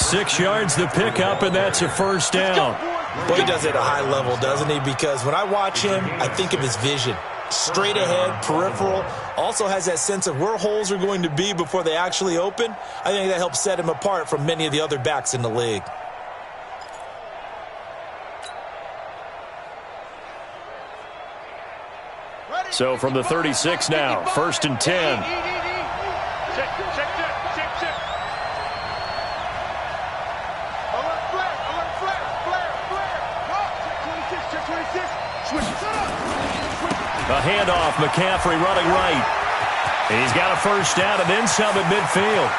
6 yards the pickup, and that's a first down. Well, he does it at a high level, doesn't he? Because when I watch him, I think of his vision. Straight ahead, peripheral, also has that sense of where holes are going to be before they actually open. I think that helps set him apart from many of the other backs in the league. So from the 36 now, 1st and 10. A handoff, McCaffrey running right. He's got a first down and then some at midfield.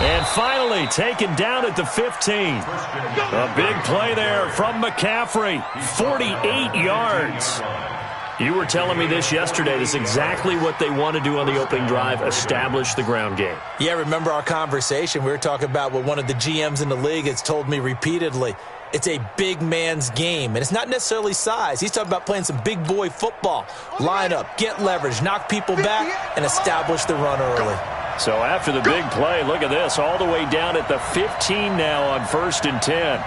And finally taken down at the 15. A big play there from McCaffrey, 48 yards. You were telling me this yesterday. This is exactly what they want to do on the opening drive, establish the ground game. Yeah, remember our conversation? We were talking about what one of the GMs in the league has told me repeatedly. It's a big man's game, and it's not necessarily size. He's talking about playing some big boy football. Line up, get leverage, knock people back, and establish the run early. So after the big play, look at this, all the way down at the 15 now on 1st and 10.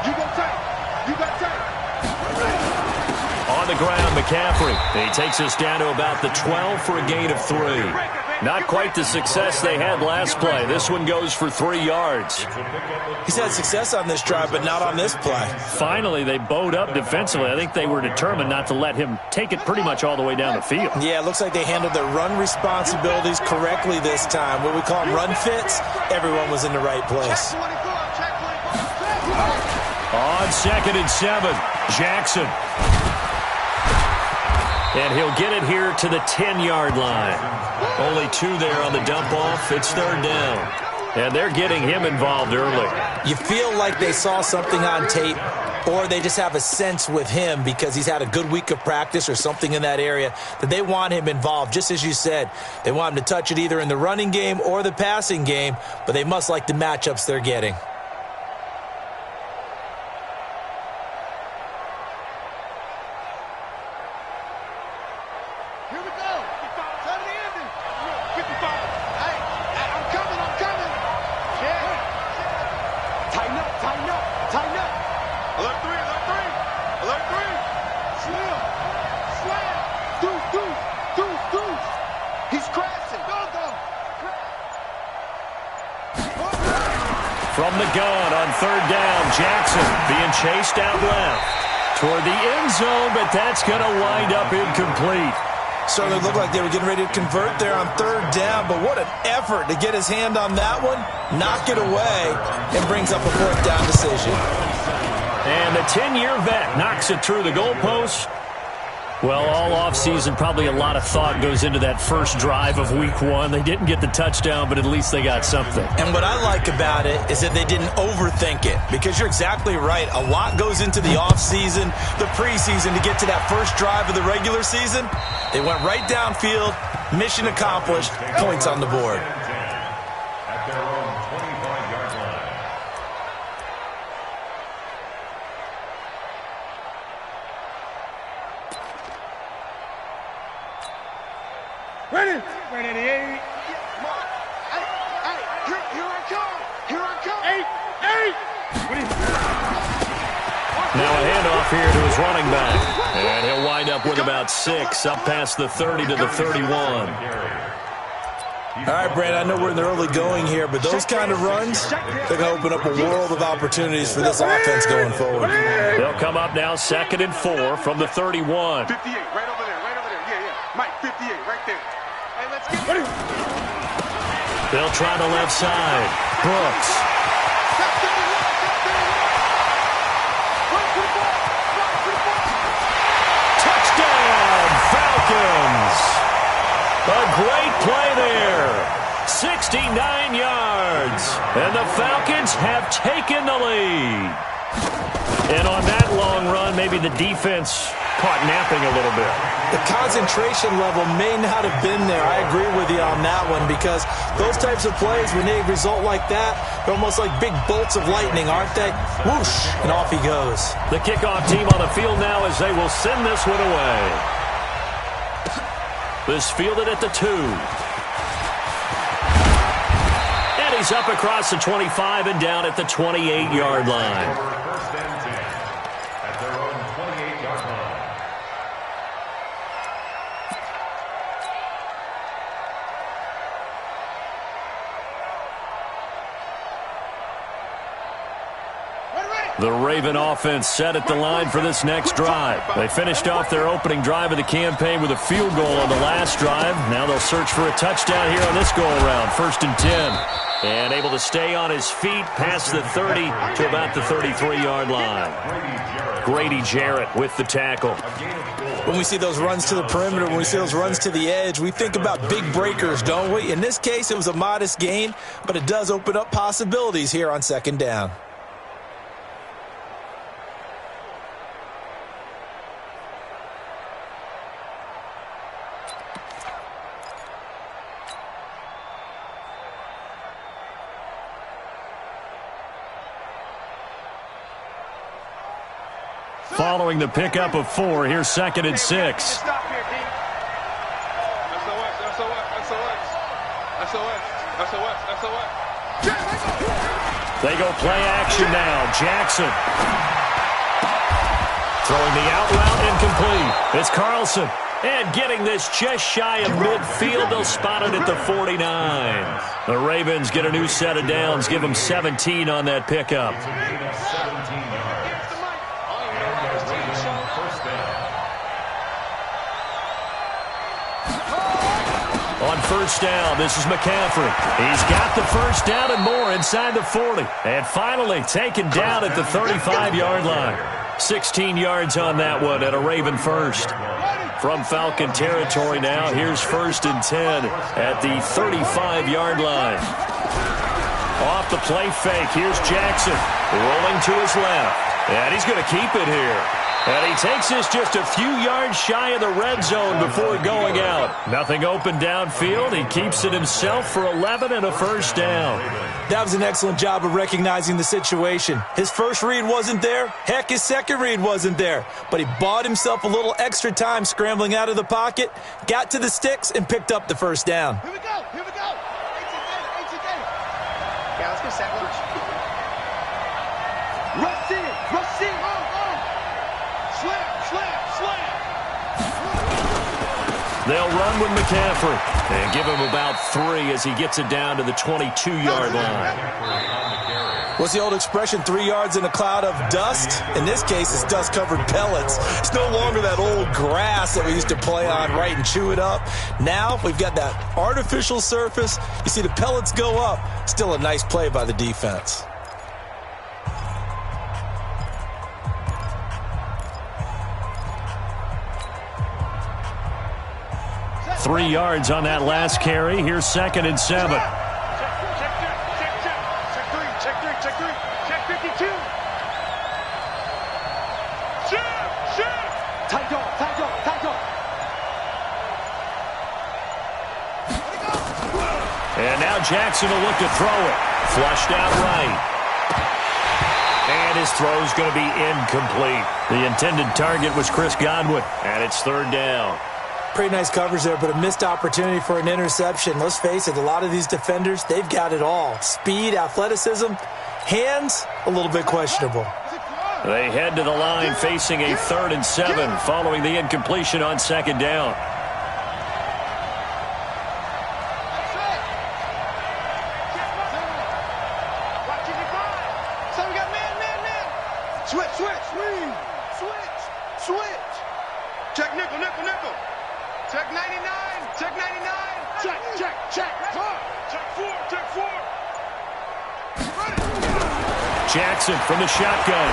You go tight. You got tight. On the ground, McCaffrey. He takes us down to about the 12 for a gain of 3. Not quite the success they had last play. This one goes for 3 yards. He's had success on this drive, but not on this play. Finally, they bowed up defensively. I think they were determined not to let him take it pretty much all the way down the field. Yeah, it looks like they handled their run responsibilities correctly this time. What we call them run fits, everyone was in the right place. On 2nd and 7, Jackson. And he'll get it here to the 10-yard line. Only 2 there on the dump-off. It's 3rd down. And they're getting him involved early. You feel like they saw something on tape, or they just have a sense with him because he's had a good week of practice or something in that area that they want him involved. Just as you said, they want him to touch it either in the running game or the passing game, but they must like the matchups they're getting. From the gun on 3rd down, Jackson being chased out left toward the end zone, but that's going to wind up incomplete. Certainly looked like they were getting ready to convert there on 3rd down, but what an effort to get his hand on that one, knock it away, and brings up a 4th down decision. And the 10-year vet knocks it through the goalpost. Well, all offseason, probably a lot of thought goes into that first drive of Week 1. They didn't get the touchdown, but at least they got something. And what I like about it is that they didn't overthink it, because you're exactly right. A lot goes into the offseason, the preseason, to get to that first drive of the regular season. They went right downfield, mission accomplished, points on the board. Ready? Ready, 8. Hey, here I come. Here I come. 8. Now a handoff here to his running back. And he'll wind up with about 6, up past the 30 to the 31. All right, Brad, I know we're in the early going here, but those kind of runs, they're going to open up a world of opportunities for this offense going forward. They'll come up now 2nd and 4 from the 31. 58, right over there, right over there. Yeah. Mike, 58, right there. Hey, let's get ready. They'll try the left side. Brooks. Touchdown, Falcons. A great play there. 69 yards. And the Falcons have taken the lead. And on that long run, maybe the defense caught napping a little bit. The concentration level may not have been there. I agree with you on that one, because those types of plays, when they result like that, they're almost like big bolts of lightning, aren't they? Whoosh, and off he goes. The kickoff team on the field now as they will send this one away. This fielded at the 2. And he He's up across the 25 and down at the 28-yard line. First and 10 at their own 28-yard line. The Raven offense set at the line for this next drive. They finished off their opening drive of the campaign with a field goal on the last drive. Now they'll search for a touchdown here on this go-around. First and 10. And able to stay on his feet past the 30 to about the 33-yard line. Grady Jarrett with the tackle. When we see those runs to the perimeter, when we see those runs to the edge, we think about big breakers, don't we? In this case, it was a modest gain, but it does open up possibilities here on second down. Following the pickup of 4, here's second and 6. Stop here, D. SOS. They go play action now. Jackson. Throwing the out route incomplete. It's Carlson. And getting this just shy of midfield. They'll spot it at the 49. The Ravens get a new set of downs. Give them 17 on that pickup. On first down, this is McCaffrey. He's got the first down and more inside the 40. And finally taken down at the 35-yard line. 16 yards on that one at a Raven first. From Falcon territory now, here's first and 10 at the 35-yard line. Off the play fake, here's Jackson. Rolling to his left. And he's going to keep it here. And he takes this just a few yards shy of the red zone before going out. Nothing open downfield. He keeps it himself for 11 and a first down. That was an excellent job of recognizing the situation. His first read wasn't there. Heck, his second read wasn't there. But he bought himself a little extra time scrambling out of the pocket, got to the sticks, and picked up the first down. Here we go. Yeah, let's go sack lunch. Rush in. Slam. They'll run with McCaffrey and give him about 3 as he gets it down to the 22-yard line. What's the old expression, 3 yards in a cloud of dust? In this case, it's dust-covered pellets. It's no longer that old grass that we used to play on, right, and chew it up. Now we've got that artificial surface. You see the pellets go up. Still a nice play by the defense. 3 yards on that last carry. Here's second and 7. Check 3. Check 52. Check. Tight dog. And now Jackson will look to throw it. Flushed out right. And his throw's going to be incomplete. The intended target was Chris Godwin, and it's third down. Pretty nice coverage there, but a missed opportunity for an interception. Let's face it, a lot of these defenders, they've got it all. Speed, athleticism, hands, a little bit questionable. They head to the line facing a 3rd and 7 following the incompletion on second down. So we got man. Switch. Check nickel. Check 99. Check. Check 4. Jackson from the shotgun.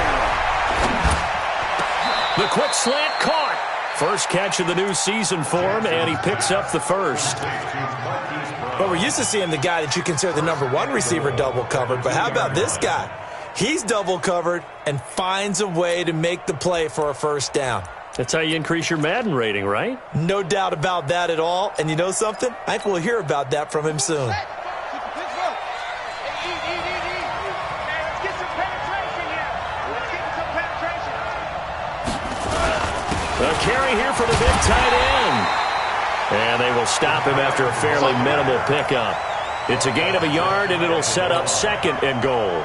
The quick slant caught. First catch of the new season for him, and he picks up the first. But we're used to seeing the guy that you consider the number 1 receiver double covered. But how about this guy? He's double covered and finds a way to make the play for a first down. That's how you increase your Madden rating, right? No doubt about that at all. And you know something? I think we'll hear about that from him soon. Let's get some penetration here. A carry here for the big tight end. And they will stop him after a fairly minimal pickup. It's a gain of a yard, and it'll set up 2nd and goal.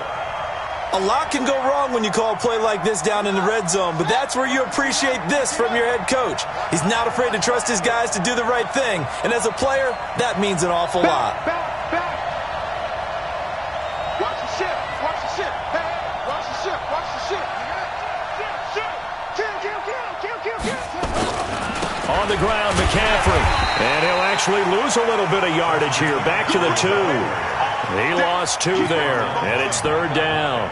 A lot can go wrong when you call a play like this down in the red zone, but that's where you appreciate this from your head coach. He's not afraid to trust his guys to do the right thing, and as a player, that means an awful lot. Back. Watch the ship. Watch the ship. Hey, watch the ship. Watch the ship. Kill. On the ground, McCaffrey. And he'll actually lose a little bit of yardage here. Back to the 2. He lost 2 there, and it's 3rd down.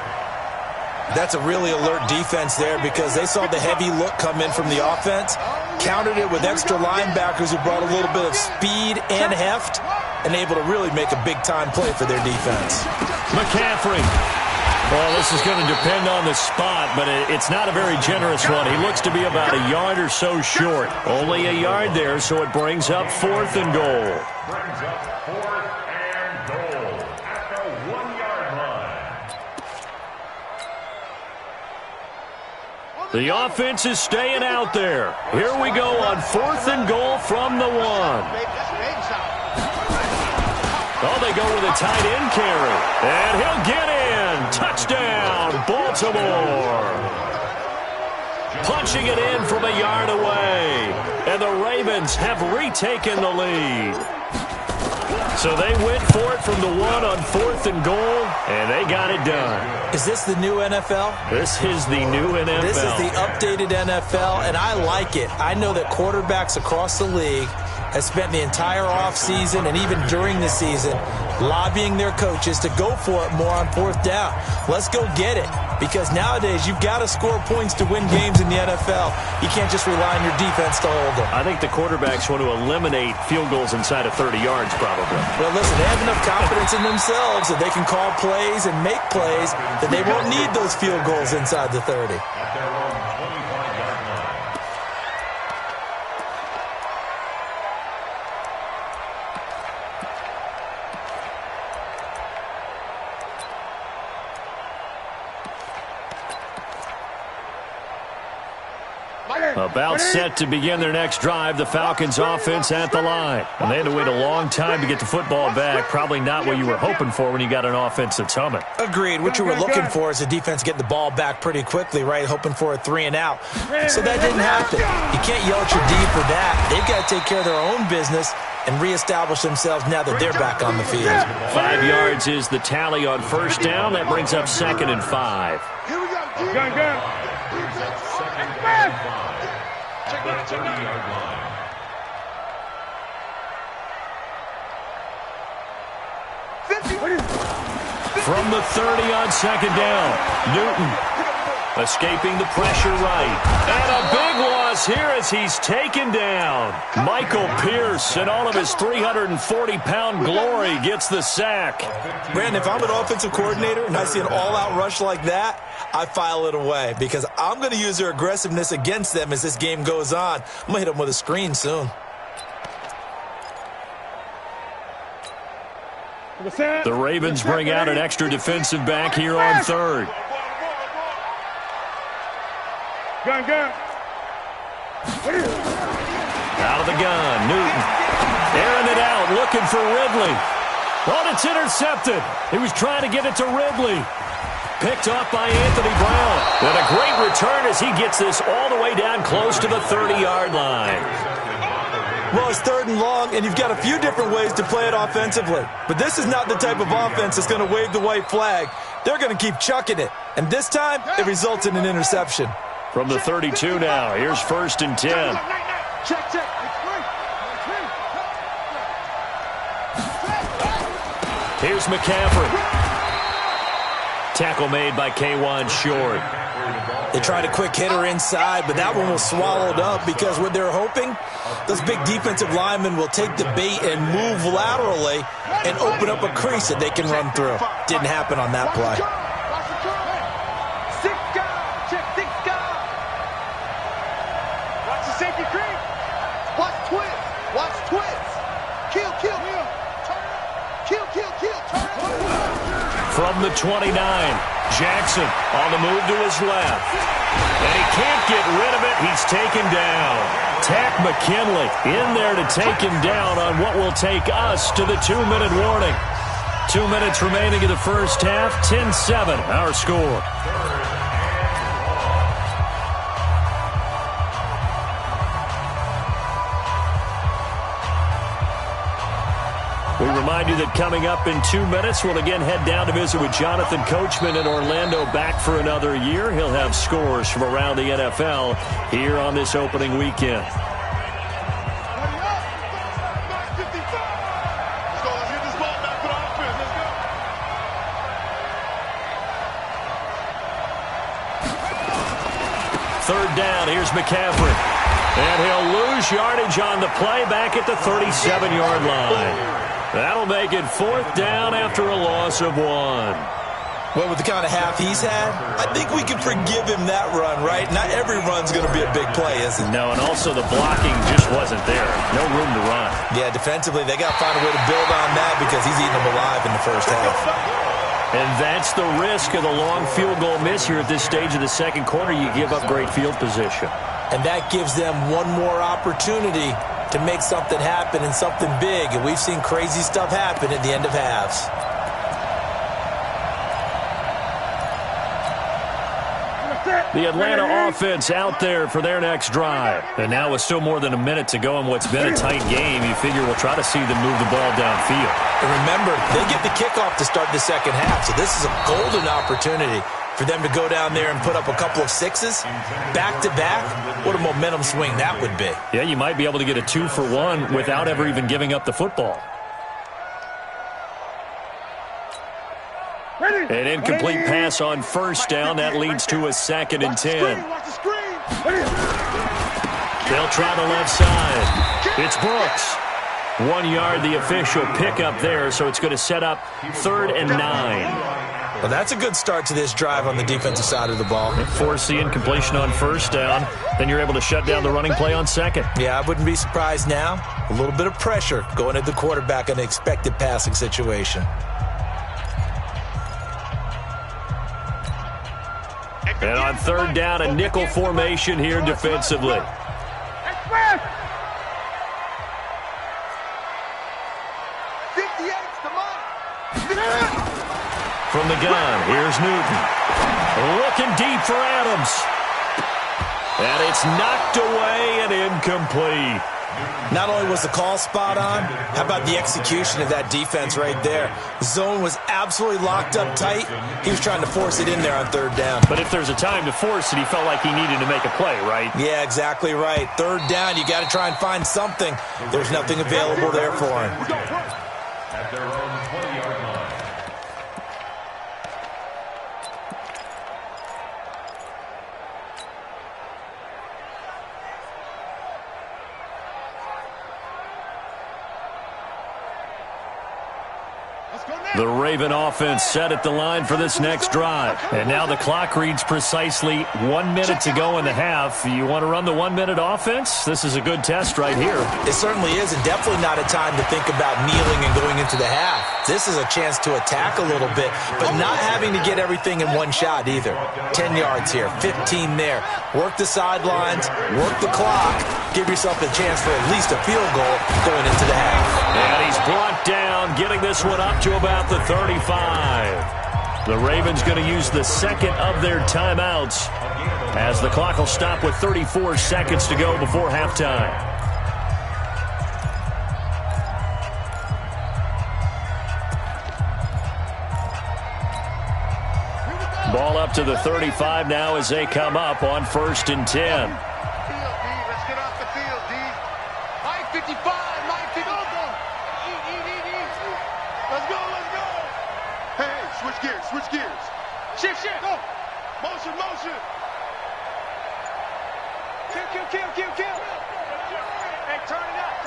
That's a really alert defense there because they saw the heavy look come in from the offense, countered it with extra linebackers who brought a little bit of speed and heft, and able to really make a big-time play for their defense. McCaffrey. Well, this is going to depend on the spot, but it's not a very generous one. He looks to be about a yard or so short. Only a yard there, so it brings up 4th and goal. Brings up 4th and goal at the 1-yard line. The offense is staying out there. Here we go on 4th and goal from the 1. Oh, they go with a tight end carry. And he'll get in. Touchdown, Baltimore. Punching it in from a yard away. And the Ravens have retaken the lead. So they went for it from the 1 on 4th and goal, and they got it done. Is this the new NFL? This is the new NFL. This is the updated NFL, and I like it. I know that quarterbacks across the league have spent the entire offseason and even during the season lobbying their coaches to go for it more on 4th down. Let's go get it, because nowadays you've got to score points to win games in the NFL. You can't just rely on your defense to hold them. I think the quarterbacks want to eliminate field goals inside of 30 yards probably. Well, listen, they have enough confidence in themselves that they can call plays and make plays that they won't need those field goals inside the 30. At their own 25-yard line. About set to begin their next drive, the Falcons offense at the line. And they had to wait a long time to get the football back. Probably not what you were hoping for when you got an offense that's humming. Agreed. What you were looking for is a defense getting the ball back pretty quickly, right? Hoping for a 3 and out. So that didn't happen. You can't yell at your D for that. They've got to take care of their own business and reestablish themselves now that they're back on the field. 5 yards is the tally on 1st down. That brings up 2nd and 5. Here we go. Brings up 2nd and 5 at the 30-yard line. From the 30 on 2nd down, Newton escaping the pressure right. And a big loss here as he's taken down. Michael Pierce in all of his 340-pound glory gets the sack. Brandon, if I'm an offensive coordinator and I see an all-out rush like that, I file it away because I'm going to use their aggressiveness against them as this game goes on. I'm going to hit them with a screen soon. The Ravens bring out an extra defensive back here on 3rd. Out of the gun, Newton. Airing it out, looking for Ridley. Oh, it's intercepted. He was trying to get it to Ridley. Picked off by Anthony Brown. And a great return as he gets this all the way down close to the 30-yard line. Well, it's 3rd and long, and you've got a few different ways to play it offensively. But this is not the type of offense that's going to wave the white flag. They're going to keep chucking it. And this time, it results in an interception. From the 32 now, here's 1st and 10. Check. Here's McCaffrey. Tackle made by K1 short. They tried a quick hitter inside, but that one was swallowed up because what they're hoping, those big defensive linemen will take the bait and move laterally and open up a crease that they can run through. Didn't happen on that play. Watch the safety creep. Watch twist. Kill. From the 29, Jackson on the move to his left. And he can't get rid of it. He's taken down. Tack McKinley in there to take him down on what will take us to the 2-minute warning. 2 minutes remaining in the first half. 10-7, our score. We remind you that coming up in 2 minutes, we'll again head down to visit with Jonathan Coachman in Orlando, back for another year. He'll have scores from around the NFL here on this opening weekend. Third down, here's McCaffrey. And he'll lose yardage on the play back at the 37-yard line. That'll make it fourth down after a loss of 1. Well, with the kind of half he's had, I think we can forgive him that run, right? Not every run's going to be a big play, is it? No, and also the blocking just wasn't there. No room to run. Yeah, defensively, they got to find a way to build on that because he's eating them alive in the first half. And that's the risk of the long field goal miss here at this stage of the second quarter. You give up great field position. And that gives them one more opportunity to make something happen and something big. And we've seen crazy stuff happen at the end of halves. The Atlanta offense out there for their next drive. And now with still more than a minute to go in what's been a tight game, you figure we'll try to see them move the ball downfield. And remember, they get the kickoff to start the second half, so this is a golden opportunity for them to go down there and put up a couple of sixes back-to-back. What a momentum swing that would be. Yeah, you might be able to get a 2-for-1 without ever even giving up the football. An incomplete pass on first down. That leads to a 2nd and 10. They'll try the left side. It's Brooks. 1 yard, the official pickup there, so it's going to set up 3rd and 9. Well, that's a good start to this drive on the defensive side of the ball. Force the incompletion on first down. Then you're able to shut down the running play on second. Yeah, I wouldn't be surprised now. A little bit of pressure going at the quarterback in an expected passing situation. And on third down, a nickel formation here defensively. From the gun, here's Newton. Looking deep for Adams. And it's knocked away and incomplete. Not only was the call spot on, how about the execution of that defense right there? The zone was absolutely locked up tight. He was trying to force it in there on third down. But if there's a time to force it, he felt like he needed to make a play, right? Yeah, exactly right. Third down, you got to try and find something. There's nothing available there for him. At their own 20-yard line. The Raven offense set at the line for this next drive. And now the clock reads precisely 1 minute to go in the half. You want to run the 1 minute offense? This is a good test right here. It certainly is, and definitely not a time to think about kneeling and going into the half. This is a chance to attack a little bit, but not having to get everything in one shot either. 10 yards here, 15 there. Work the sidelines, work the clock, give yourself a chance for at least a field goal going into the half. And he's brought down, getting this one up to about the 35. The Ravens going to use the second of their timeouts as the clock will stop with 34 seconds to go before halftime. Ball up to the 35 now as they come up on 1st and 10. Let's get off the field, D. Mike 55, Mike 50. Let's go. Hey, switch gears. Shift, go. Motion. Kill. Hey, turn it up.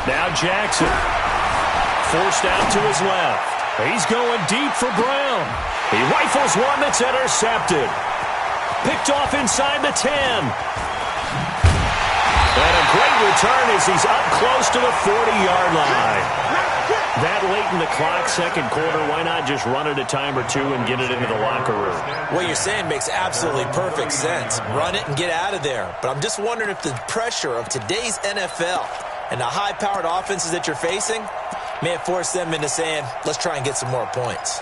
Now Jackson, forced out to his left. He's going deep for Brown. He rifles one that's intercepted. Picked off inside the 10. And a great return as he's up close to the 40-yard line. That late in the clock, second quarter, why not just run it a time or two and get it into the locker room? What you're saying makes absolutely perfect sense. Run it and get out of there. But I'm just wondering if the pressure of today's NFL and the high-powered offenses that you're facing May have forced them into saying, let's try and get some more points.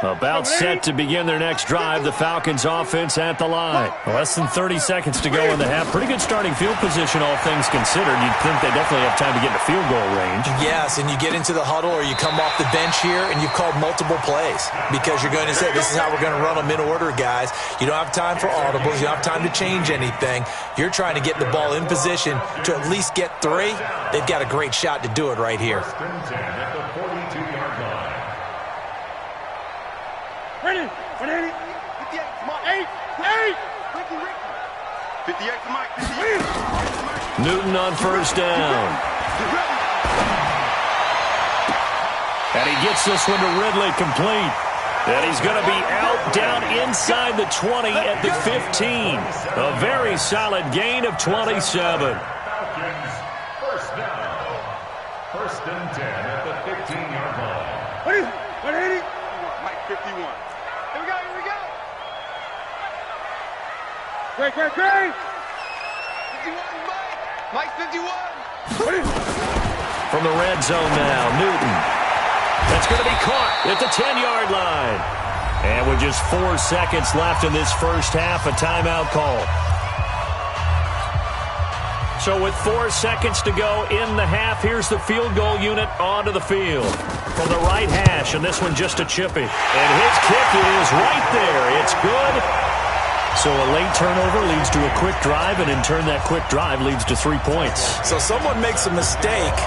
About set to begin their next drive, the Falcons offense at the line. Less than 30 seconds to go in the half. Pretty good starting field position, all things considered. You'd think they definitely have time to get into field goal range. Yes, and you get into the huddle or you come off the bench here and you've called multiple plays because you're going to say, this is how we're going to run them in order, guys. You don't have time for audibles. You don't have time to change anything. You're trying to get the ball in position to at least get 3. They've got a great shot to do it right here. Ready? 180. 58. Come on. 8. 58 to Mike. 58. Newton on first down. And he gets this one to Ridley complete. And he's going to be out down inside the 20 at the 15. A very solid gain of 27. First down. First and 10 at the 15-yard line. 180. Mike 51. Here we go. Great. 51, Mike. Mike 51. From the red zone now, Newton. That's going to be caught at the 10-yard line. And with just 4 seconds left in this first half, a timeout call. So with 4 seconds to go in the half, here's the field goal unit onto the field. From the right hash, and this one just a chippy. And his kick is right there. It's good. So a late turnover leads to a quick drive, and in turn that quick drive leads to 3 points. So someone makes a mistake,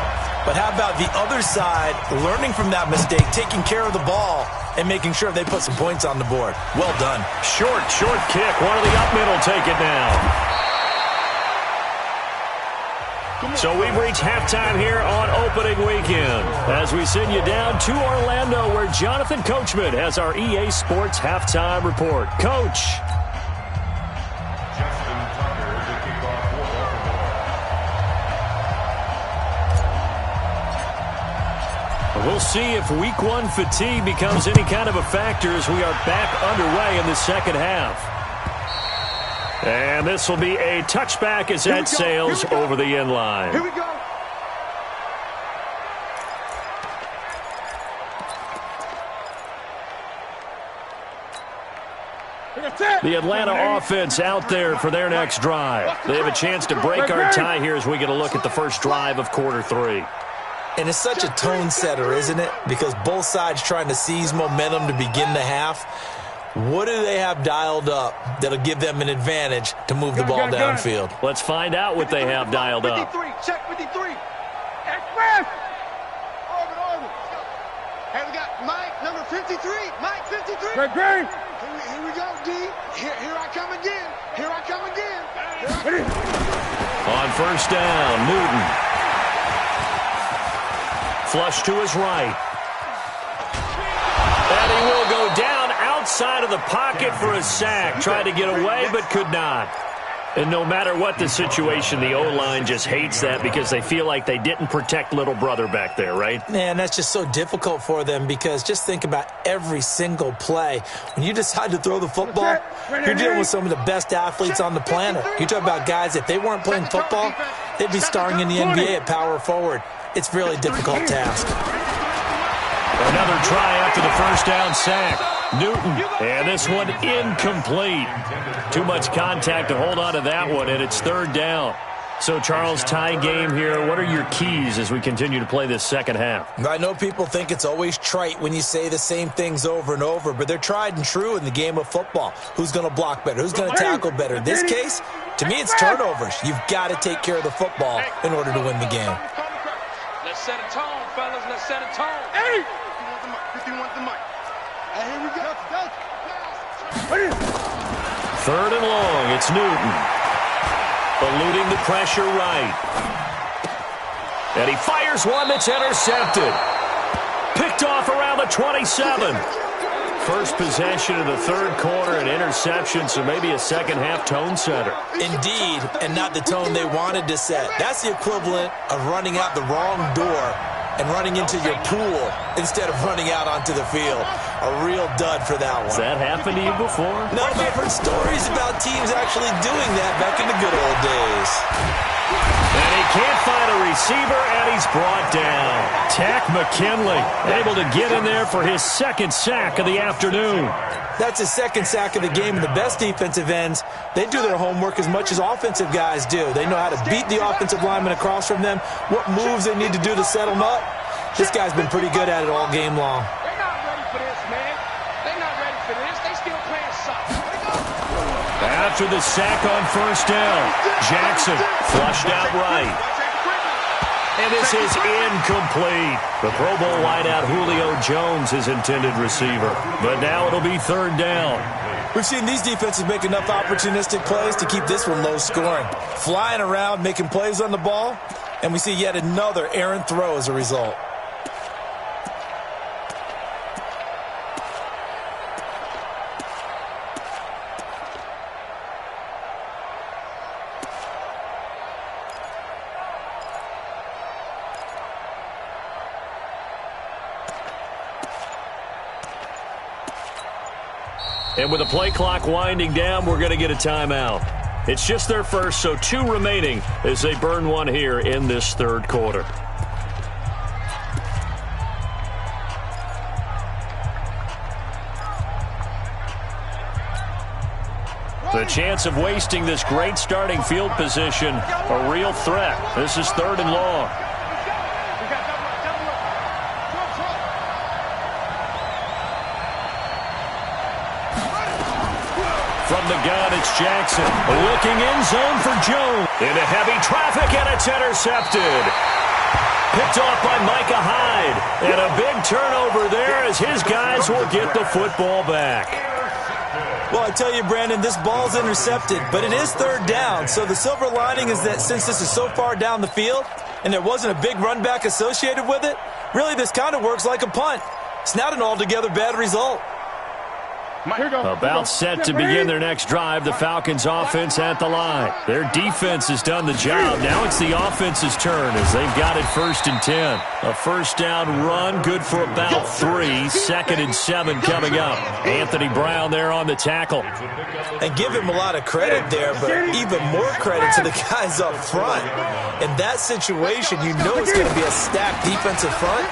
but how about the other side learning from that mistake, taking care of the ball, and making sure they put some points on the board? Well done. Short kick. One of the up middle take it now. So we've reached halftime here on opening weekend as we send you down to Orlando where Jonathan Coachman has our EA Sports halftime report. Coach. Justin Tucker, the kickoff for Baltimore. We'll see if week 1 fatigue becomes any kind of a factor as we are back underway in the second half. And this will be a touchback as that sails over the end line. Here we go. The Atlanta offense out there for their next drive. They have a chance to break our tie here as we get a look at the first drive of quarter 3. And it's such a tone setter, isn't it? Because both sides trying to seize momentum to begin the half. What do they have dialed up that'll give them an advantage to move the ball downfield? Let's find out what they have dialed up. 53, check 53. Express. Orbit. Hey, we got Mike, number 53. Mike, 53. Great. Here we go, D. Here I come again. On first down, Newton. Flush to his right. And he will go down outside of the pocket for a sack. Tried to get away, but could not. And no matter what the situation, the O-line just hates that because they feel like they didn't protect little brother back there, right? Man, that's just so difficult for them because just think about every single play. When you decide to throw the football, you're dealing with some of the best athletes on the planet. You talk about guys, if they weren't playing football, they'd be starring in the NBA at power forward. It's a really difficult task. Another try after the first down sack. Newton, and this one incomplete. Too much contact to hold on to that one, and it's third down. So, Charles, tie game here. What are your keys as we continue to play this second half? I know people think it's always trite when you say the same things over and over, but they're tried and true in the game of football. Who's going to block better? Who's going to tackle better? In this case, to me, it's turnovers. You've got to take care of the football in order to win the game. Let's set a tone, fellas. Let's set a tone. Hey! 51 to Mike. Here we go. Third and long. It's Newton. Eluding the pressure right. And he fires one that's intercepted. Picked off around the 27. First possession of the third quarter, an interception, so maybe a second-half tone setter. Indeed, and not the tone they wanted to set. That's the equivalent of running out the wrong door and running into your pool instead of running out onto the field. A real dud for that one. Has that happened to you before? No, but I've heard stories about teams actually doing that back in the good old days. And he can't find a receiver, and he's brought down. Tack McKinley able to get in there for his second sack of the afternoon. That's his second sack of the game, and the best defensive ends, they do their homework as much as offensive guys do. They know how to beat the offensive lineman across from them, what moves they need to do to set them up. This guy's been pretty good at it all game long. They're not ready for this, man. They're not ready for this. They still playing soft. After the sack on first down, Jackson flushed out right. And this is incomplete. The Pro Bowl wideout Julio Jones, his intended receiver. But now it'll be third down. We've seen these defenses make enough opportunistic plays to keep this one low scoring. Flying around, making plays on the ball, and we see yet another errant throw as a result. And with the play clock winding down, we're going to get a timeout. It's just their first, so 2 remaining as they burn one here in this third quarter. The chance of wasting this great starting field position, a real threat. This is third and long. From the gun, it's Jackson. Looking in zone for Jones. Into heavy traffic, and it's intercepted. Picked off by Micah Hyde. And a big turnover there as his guys will get the football back. Well, I tell you, Brandon, this ball's intercepted, but it is third down. So the silver lining is that since this is so far down the field and there wasn't a big run back associated with it, really this kind of works like a punt. It's not an altogether bad result. About set to begin their next drive, the Falcons offense at the line. Their defense has done the job. Now it's the offense's turn as they've got it 1st and 10. A first down run, good for about 3. 2nd and 7 coming up. Anthony Brown there on the tackle. And give him a lot of credit there, but even more credit to the guys up front. In that situation, you know it's going to be a stacked defensive front.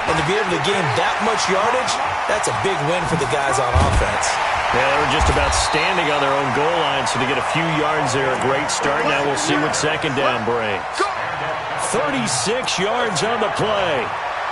And to be able to gain that much yardage, that's a big win for the guys on offense. Yeah, they were just about standing on their own goal line, so to get a few yards there, a great start. Now we'll see what second down brings. 36 yards on the play.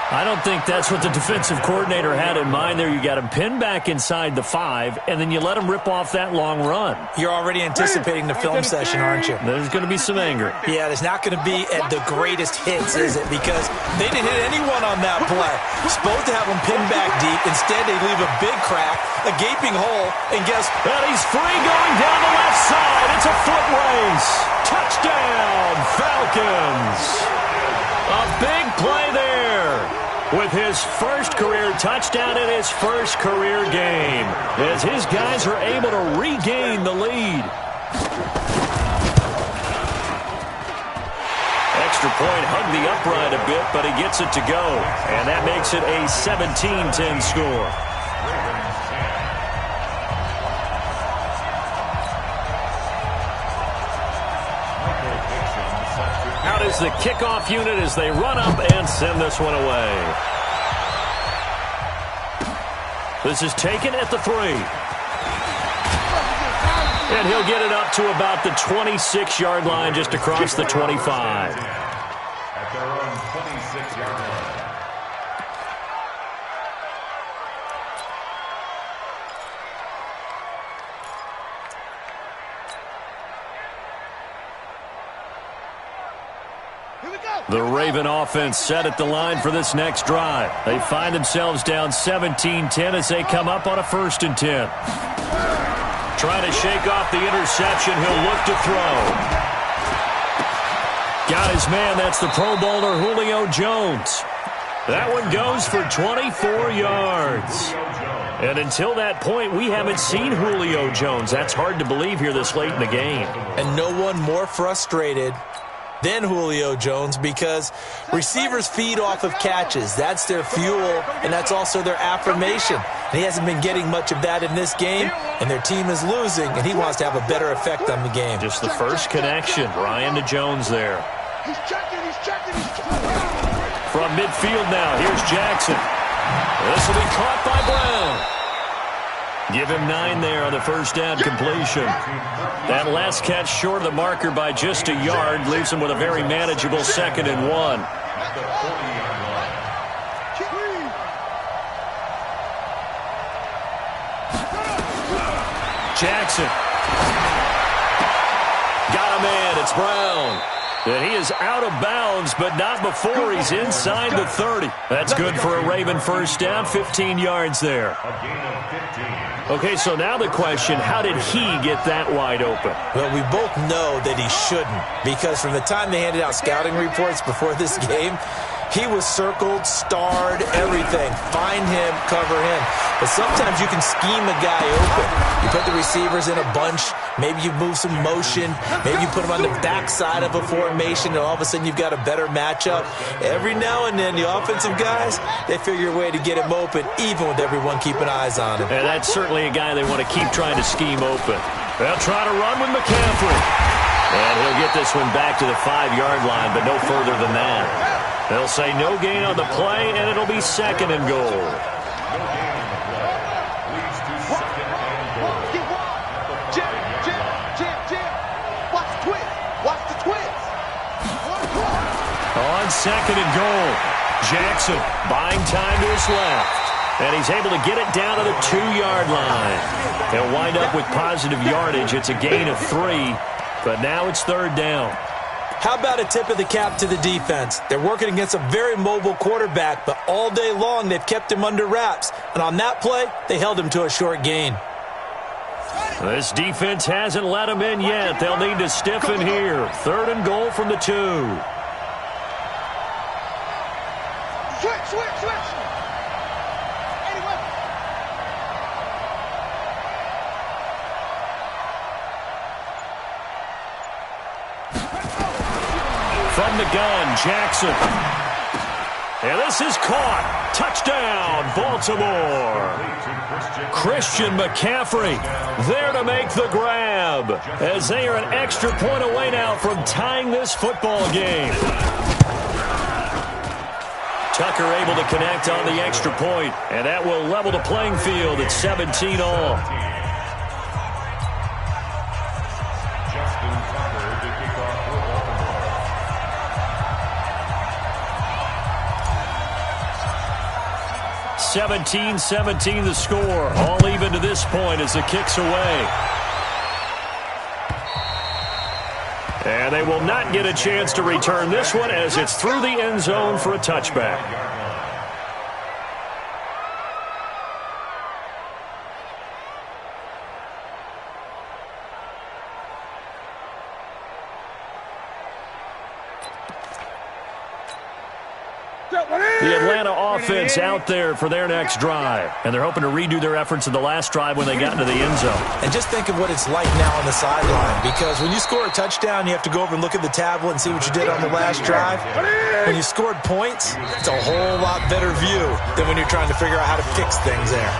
I don't think that's what the defensive coordinator had in mind there. You got him pinned back inside the 5, and then you let him rip off that long run. You're already anticipating the film session, aren't you? There's going to be some anger. Yeah, there's not going to be at the greatest hits, is it? Because they didn't hit anyone on that play. Supposed to have him pinned back deep. Instead, they leave a big crack, a gaping hole, and guess what? And he's free going down the left side. It's a foot race. Touchdown, Falcons. A big play there with his first career touchdown in his first career game as his guys are able to regain the lead. Extra point hugged the upright a bit, but he gets it to go. And that makes it a 17-10 score. Out is the kickoff unit as they run up and send this one away. This is taken at the 3. And he'll get it up to about the 26-yard line, just across the 25. At their own 26-yard line. The Raven offense set at the line for this next drive. They find themselves down 17-10 as they come up on a 1st and 10. Trying to shake off the interception. He'll look to throw. Got his man. That's the Pro Bowler Julio Jones. That one goes for 24 yards. And until that point, we haven't seen Julio Jones. That's hard to believe here this late in the game. And no one more frustrated than Julio Jones, because receivers feed off of catches. That's their fuel, and that's also their affirmation. And he hasn't been getting much of that in this game, and their team is losing, and he wants to have a better effect on the game. Just the first connection, Ryan to Jones there. He's checking. From midfield now, here's Jackson. This will be caught by Brown. Give him 9 there on the first down completion. That last catch short of the marker by just a yard leaves him with a very manageable 2nd and 1. Jackson. Got a man. It's Brown. And he is out of bounds, but not before he's inside the 30. That's good for a Raven first down, 15 yards there. Okay, so now the question, how did he get that wide open? Well, we both know that he shouldn't, because from the time they handed out scouting reports before this game, he was circled, starred, everything. Find him, cover him. But sometimes you can scheme a guy open. You put the receivers in a bunch. Maybe you move some motion. Maybe you put them on the backside of a formation, and all of a sudden you've got a better matchup. Every now and then, the offensive guys, they figure a way to get him open, even with everyone keeping eyes on him. And that's certainly a guy they want to keep trying to scheme open. They'll try to run with McCaffrey. And he'll get this one back to the 5-yard line, but no further than that. They'll say no gain on the play, and it'll be 2nd and goal. No gain on the play. Leads to 2nd and goal. Jim. Watch the twins. On 2nd and goal, Jackson buying time to his left. And he's able to get it down to the 2-yard line. They'll wind up with positive yardage. It's a gain of 3, but now it's 3rd down. How about a tip of the cap to the defense? They're working against a very mobile quarterback, but all day long they've kept him under wraps. And on that play, they held him to a short gain. This defense hasn't let him in yet. They'll need to stiffen here. 3rd and goal from the 2. Switch. Anyway. From the gun, Jackson. And this is caught. Touchdown, Baltimore. Christian McCaffrey there to make the grab, as they are an extra point away now from tying this football game. Tucker able to connect on the extra point, and that will level the playing field at 17 all. Justin Tucker to kick off for Baltimore. 17-17 the score. All even to this point as the kick's away. And they will not get a chance to return this one as it's through the end zone for a touchback. The Atlanta offense out there for their next drive. And they're hoping to redo their efforts in the last drive when they got into the end zone. And just think of what it's like now on the sideline. Because when you score a touchdown, you have to go over and look at the tablet and see what you did on the last drive. When you scored points, it's a whole lot better view than when you're trying to figure out how to fix things there.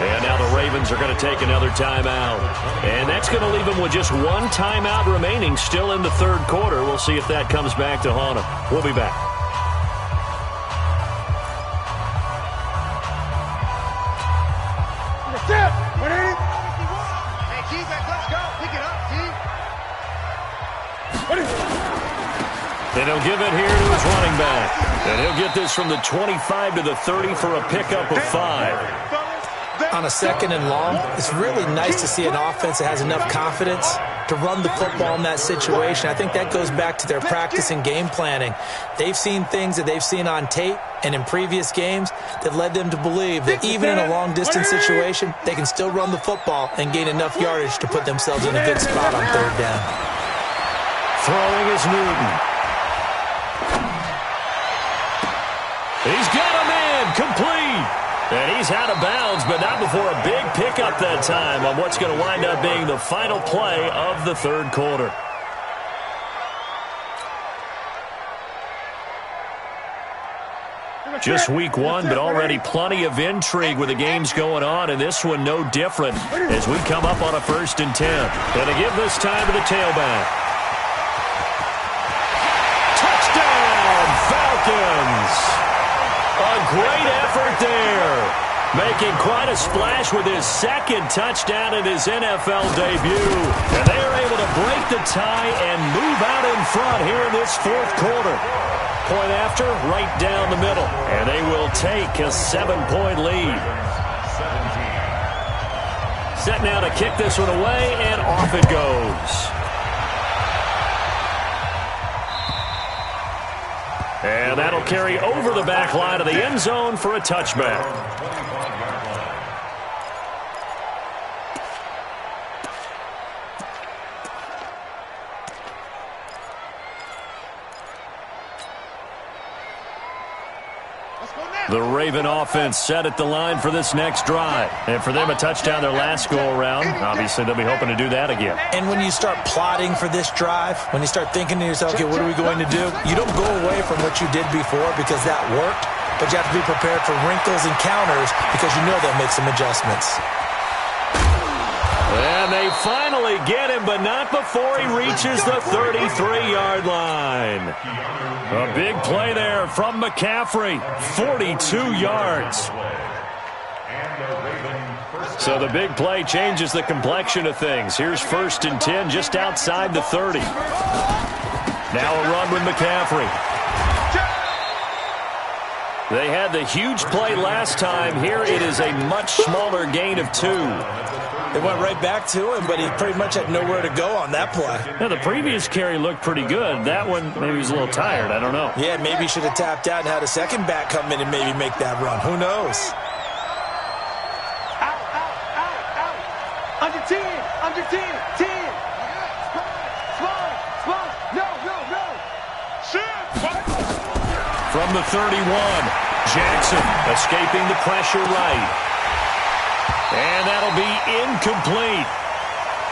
And now the Ravens are going to take another timeout. And that's going to leave them with just one timeout remaining still in the 3rd quarter. We'll see if that comes back to haunt them. We'll be back. And he'll give it here to his running back. And he'll get this from the 25 to the 30 for a pickup of 5. On a 2nd and long, it's really nice to see an offense that has enough confidence to run the football in that situation. I think that goes back to their practice and game planning. They've seen things that they've seen on tape and in previous games that led them to believe that even in a long-distance situation, they can still run the football and gain enough yardage to put themselves in a good spot on 3rd down. Throwing is Newton. He's got a man complete. And he's out of bounds, but not before a big pickup that time on what's going to wind up being the final play of the 3rd quarter. Just week 1, but already plenty of intrigue with the games going on, and this one no different as we come up on a 1st and 10. And to give this time to the tailback. right there. Making quite a splash with his second touchdown in his NFL debut. And they are able to break the tie and move out in front here in this fourth quarter. Point after, right down the middle. And they will take a 7-point lead. Set now to kick this one away, and off it goes. And that'll carry over the back line of the end zone for a touchback. The Raven offense set at the line for this next drive. And for them, a touchdown their last go-around. Obviously, they'll be hoping to do that again. And when you start plotting for this drive, when you start thinking to yourself, okay, what are we going to do? You don't go away from what you did before because that worked, but you have to be prepared for wrinkles and counters because you know they'll make some adjustments. And they finally get him, but not before he reaches the 33-yard line. A big play there from McCaffrey, 42 yards. So the big play changes the complexion of things. Here's 1st and 10 just outside the 30. Now a run with McCaffrey. They had the huge play last time. Here it is a much smaller gain of 2. They went right back to him, but he pretty much had nowhere to go on that play. Now, the previous carry looked pretty good. That one, maybe he was a little tired. I don't know. Yeah, maybe he should have tapped out and had a second back come in and maybe make that run. Who knows? Out, out, out, out. Under 10, under 10, 10. Small, no. Shit. From the 31, Jackson escaping the pressure right. And that'll be incomplete.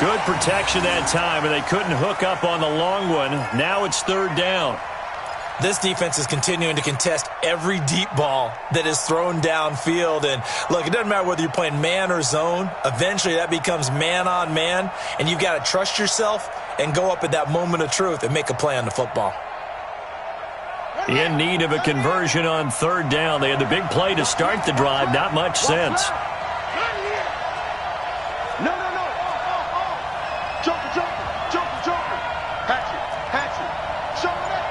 Good protection that time, and they couldn't hook up on the long one. Now it's 3rd down. This defense is continuing to contest every deep ball that is thrown downfield. And, look, it doesn't matter whether you're playing man or zone. Eventually that becomes man on man, and you've got to trust yourself and go up at that moment of truth and make a play on the football. In need of a conversion on 3rd down. They had the big play to start the drive. Not much sense. No. Jumper. Hatchet. Show it.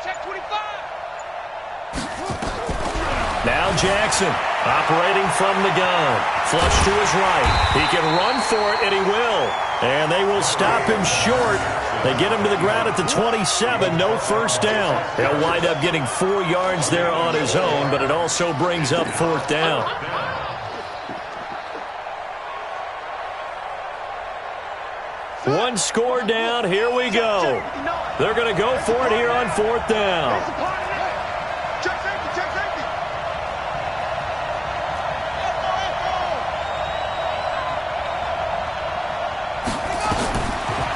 Check 25. Now Jackson operating from the gun. Flush to his right. He can run for it, and he will. And they will stop him short. They get him to the ground at the 27. No 1st down. He'll wind up getting 4 yards there on his own, but it also brings up 4th down. One score down. Here we go. They're going to go for it here on 4th down. Check safety.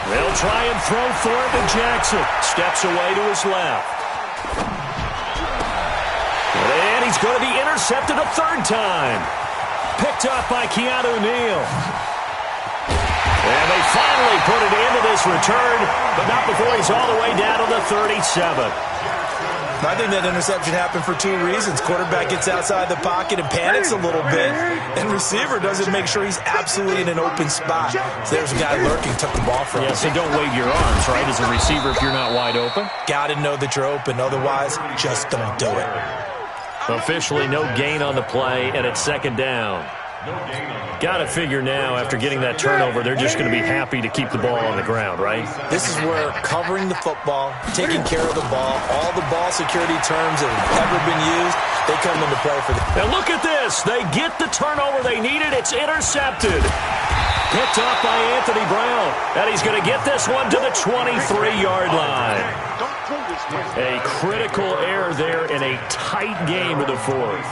They'll try and throw for it to Jackson. Steps away to his left. And he's going to be intercepted a 3rd time. Picked up by Keanu Neal. And they finally put it into this return, but not before he's all the way down to the 37. I think that interception happened for 2 reasons. Quarterback gets outside the pocket and panics a little bit, and receiver doesn't make sure he's absolutely in an open spot. So there's a guy lurking, took the ball from him. Yeah, so don't wave your arms, right, as a receiver if you're not wide open. Got to know that you're open. Otherwise, just don't do it. Officially no gain on the play, and it's 2nd down. Got to figure now, after getting that turnover, they're just going to be happy to keep the ball on the ground, right? This is where covering the football, taking care of the ball, all the ball security terms that have ever been used, they come into play for them. And look at this. They get the turnover they needed. It's intercepted. Picked off by Anthony Brown. And he's going to get this one to the 23-yard line. A critical error there in a tight game of the 4th.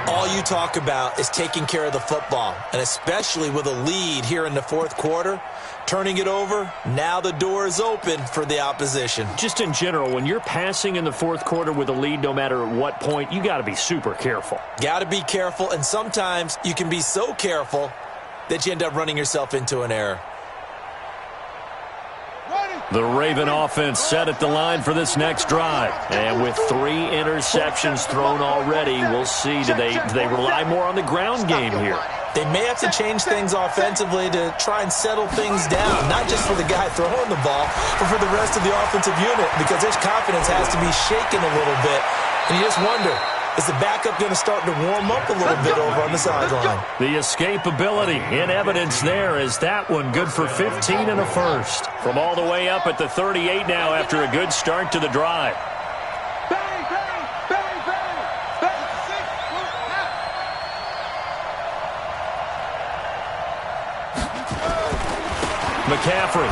All you talk about is taking care of the football, and especially with a lead here in the 4th quarter, turning it over, now the door is open for the opposition. Just in general, when you're passing in the 4th quarter with a lead, no matter at what point, you got to be super careful. Got to be careful, and sometimes you can be so careful that you end up running yourself into an error. Ready. The Raven offense set at the line for this next drive. And with 3 interceptions thrown already, we'll see. Do they rely more on the ground game here? They may have to change things offensively to try and settle things down, not just for the guy throwing the ball, but for the rest of the offensive unit, because his confidence has to be shaken a little bit. And you just wonder, is the backup going to start to warm up a little bit over on the sideline? The escapability in evidence there is that one good for 15 and a first. From all the way up at the 38 now after a good start to the drive. McCaffrey.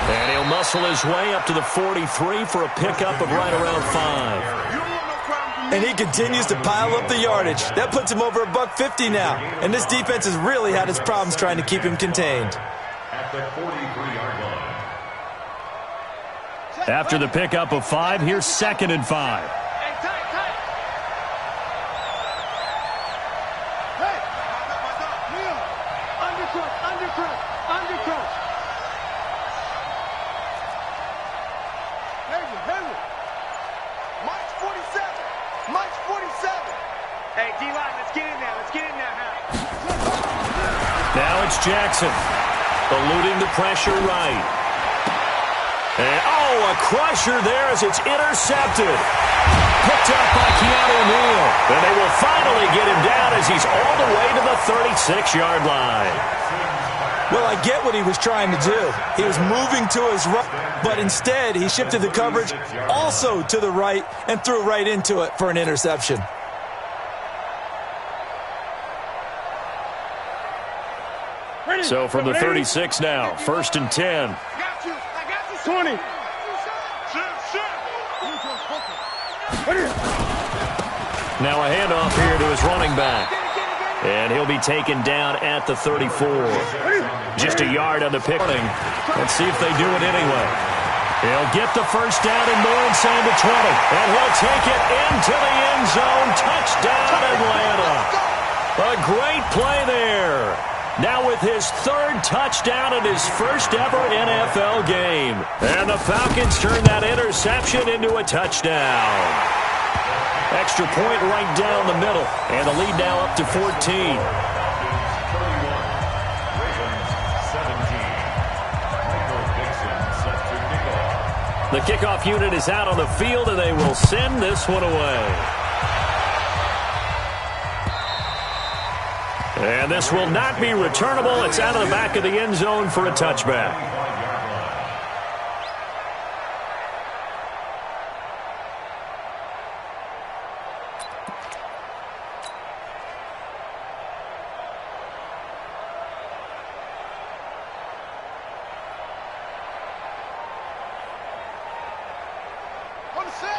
And he'll muscle his way up to the 43 for a pickup of right around 5. And he continues to pile up the yardage. That puts him over $150 now. And this defense has really had its problems trying to keep him contained. At the 43-yard line. After the pickup of 5, here's 2nd and 5. Now it's Jackson, eluding the pressure right. And, a crusher there as it's intercepted. Picked up by Keanu Neal. And they will finally get him down as he's all the way to the 36-yard line. Well, I get what he was trying to do. He was moving to his right, but instead he shifted the coverage also to the right and threw right into it for an interception. So from the 36 now, 1st and 10. I got you. 20. Now a handoff here to his running back. And he'll be taken down at the 34. Just a yard on the pick. Let's see if they do it anyway. He'll get the first down and more inside the 20. And he'll take it into the end zone. Touchdown, Atlanta. A great play there. Now with his 3rd touchdown in his first ever NFL game. And the Falcons turn that interception into a touchdown. Extra point right down the middle. And the lead now up to 14. The kickoff unit is out on the field, and they will send this one away. And this will not be returnable. It's out of the back of the end zone for a touchback.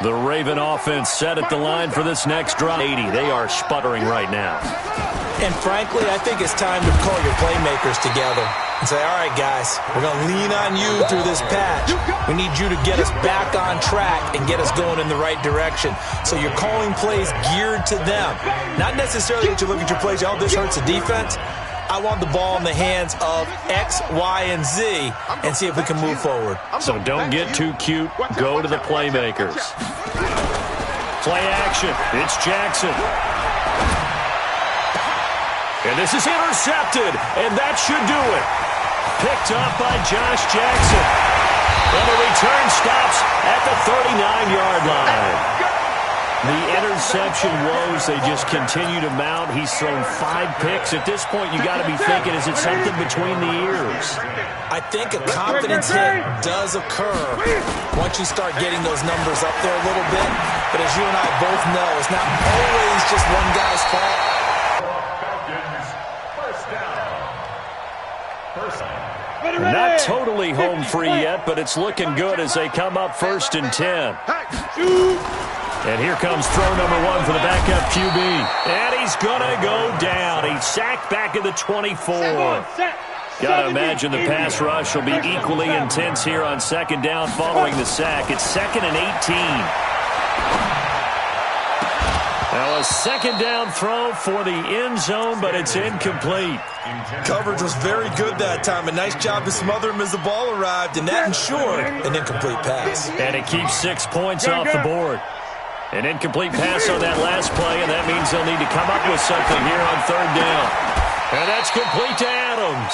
The Raven offense set at the line for this next drive. 80. They are sputtering right now. And frankly, I think it's time to call your playmakers together and say, all right, guys, we're going to lean on you through this patch. We need you to get us back on track and get us going in the right direction. So you're calling plays geared to them. Not necessarily that you look at your plays, oh, this hurts the defense. I want the ball in the hands of X, Y, and Z and see if we can move forward. So don't get too cute. Go to the playmakers. Play action. It's Jackson. And this is intercepted, and that should do it. Picked up by Josh Jackson. And the return stops at the 39-yard line. The interception woes, they just continue to mount. He's thrown 5 picks. At this point, you got to be thinking, is it something between the ears? I think a confidence hit does occur once you start getting those numbers up there a little bit. But as you and I both know, it's not always just one guy's fault. Not totally home free yet, but it's looking good as they come up 1st and 10. And here comes throw number 1 for the backup QB. And he's going to go down. He's sacked back at the 24. Got to imagine the pass rush will be equally intense here on 2nd down following the sack. It's 2nd and 18. Now a second down throw for the end zone, but it's incomplete. Coverage was very good that time. A nice job to smother him as the ball arrived, and that ensured an incomplete pass. And it keeps 6 points off the board. An incomplete pass on that last play, and that means they'll need to come up with something here on third down. And that's complete to Adams.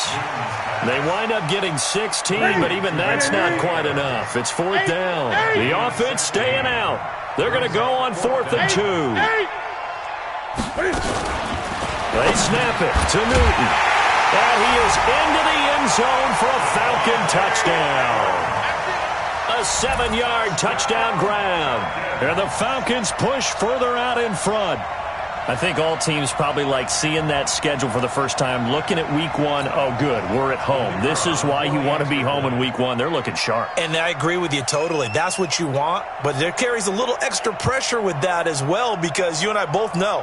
They wind up getting 16, but even that's not quite enough. It's fourth down. The offense staying out. They're going to go on 4th and 2. They snap it to Newton. And he is into the end zone for a Falcon touchdown. A 7-yard touchdown grab. And the Falcons push further out in front. I think all teams probably like seeing that schedule for the first time, looking at week 1. Oh, good, we're at home. This is why you want to be home in week 1. They're looking sharp. And I agree with you totally. That's what you want. But there carries a little extra pressure with that as well, because you and I both know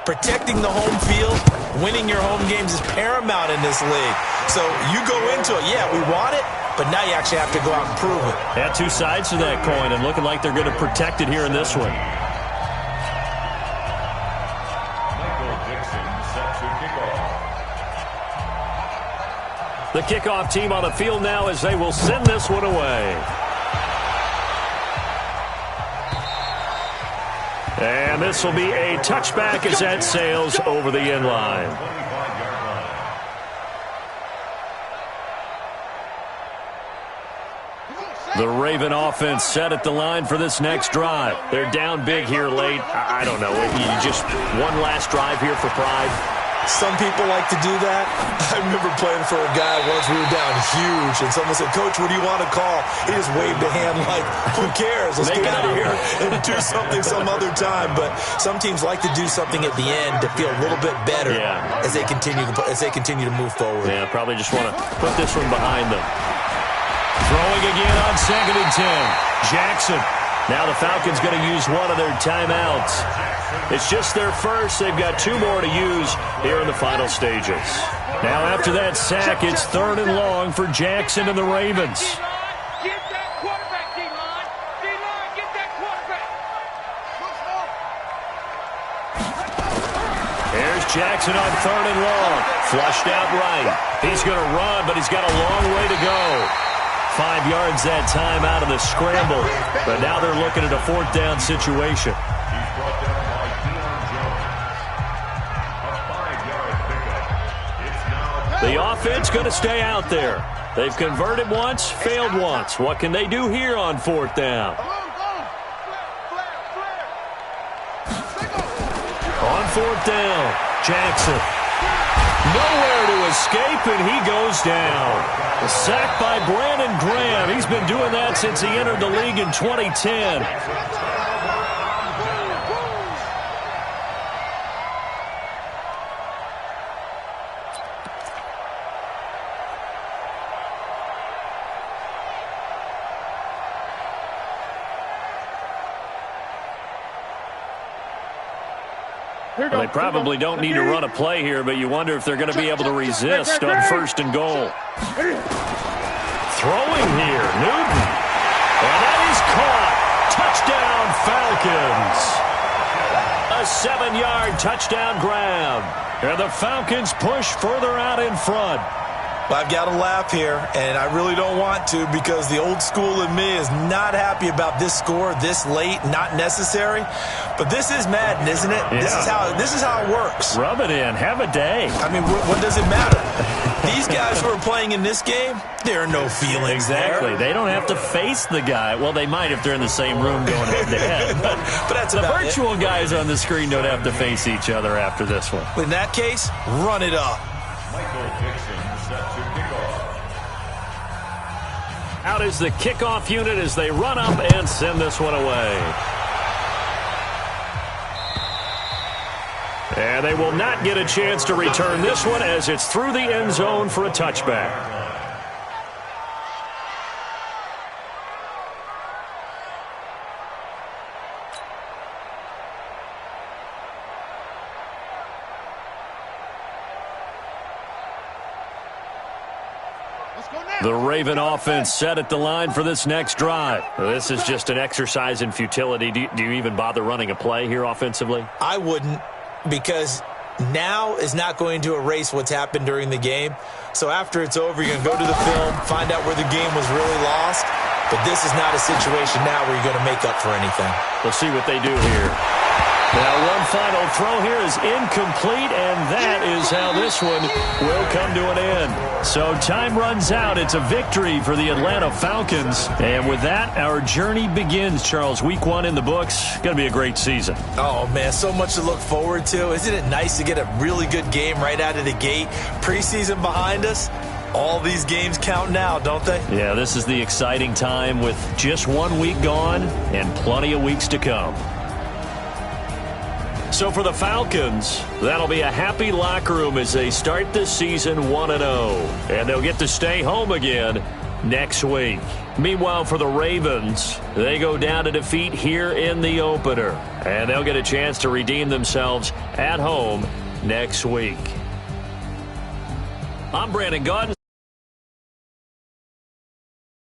protecting the home field, winning your home games is paramount in this league. So you go into it, yeah, we want it, but now you actually have to go out and prove it. Yeah, two sides to that coin, and looking like they're going to protect it here in this one. The kickoff team on the field now as they will send this one away. And this will be a touchback as that sails over the end line. The Raven offense set at the line for this next drive. They're down big here late. I don't know. You just one last drive here for pride. Some people like to do that. I remember playing for a guy once. We were down huge, and someone said, "Coach, what do you want to call?" He just waved a hand like, "Who cares? Let's get out of here and do something some other time." But some teams like to do something at the end to feel a little bit better as they continue to move forward. Yeah, probably just want to put this one behind them. Throwing again on 2nd and 10. Jackson. Now the Falcons going to use one of their timeouts. It's just their first. They've got 2 more to use here in the final stages. Now after that sack, it's 3rd and long for Jackson and the Ravens. Get that quarterback, D-line. D-line, get that quarterback. There's Jackson on 3rd and long. Flushed out right. He's going to run, but he's got a long way to go. 5 yards that time out of the scramble. But now they're looking at a 4th down situation. The offense going to stay out there. They've converted once, failed once. What can they do here on 4th down? On 4th down, Jackson. Nowhere to escape, and he goes down. A sack by Brandon Graham. He's been doing that since he entered the league in 2010. Well, they probably don't need to run a play here, but you wonder if they're going to be able to resist on 1st and goal. Throwing here, Newton. And that is caught. Touchdown, Falcons. A 7-yard touchdown grab. And the Falcons push further out in front. Well, I've got to laugh here, and I really don't want to, because the old school in me is not happy about this score this late, not necessary. But this is Madden, isn't it? Yeah. This is how it works. Rub it in. Have a day. I mean, what does it matter? These guys who are playing in this game, there are no feelings Exactly. there. They don't have to face the guy. Well, they might if they're in the same room going head-to-head. But that's the about virtual guys on the screen don't have to face each other after this one. But in that case, run it up. Michael Dixon set to kickoff. Out is the kickoff unit as they run up and send this one away. And they will not get a chance to return this one as it's through the end zone for a touchback. Let's go now. The Raven offense set at the line for this next drive. This is just an exercise in futility. Do you even bother running a play here offensively? I wouldn't, because now is not going to erase what's happened during the game. So after it's over, you're going to go to the film, find out where the game was really lost. But this is not a situation now where you're going to make up for anything. We'll see what they do here. Now, one final throw here is incomplete, and that is how this one will come to an end. So time runs out. It's a victory for the Atlanta Falcons. And with that, our journey begins, Charles. Week 1 in the books. Going to be a great season. Oh, man, so much to look forward to. Isn't it nice to get a really good game right out of the gate? Preseason behind us. All these games count now, don't they? Yeah, this is the exciting time with just 1 week gone and plenty of weeks to come. So for the Falcons, that'll be a happy locker room as they start this season 1-0. And they'll get to stay home again next week. Meanwhile, for the Ravens, they go down to defeat here in the opener. And they'll get a chance to redeem themselves at home next week. I'm Brandon Gunn.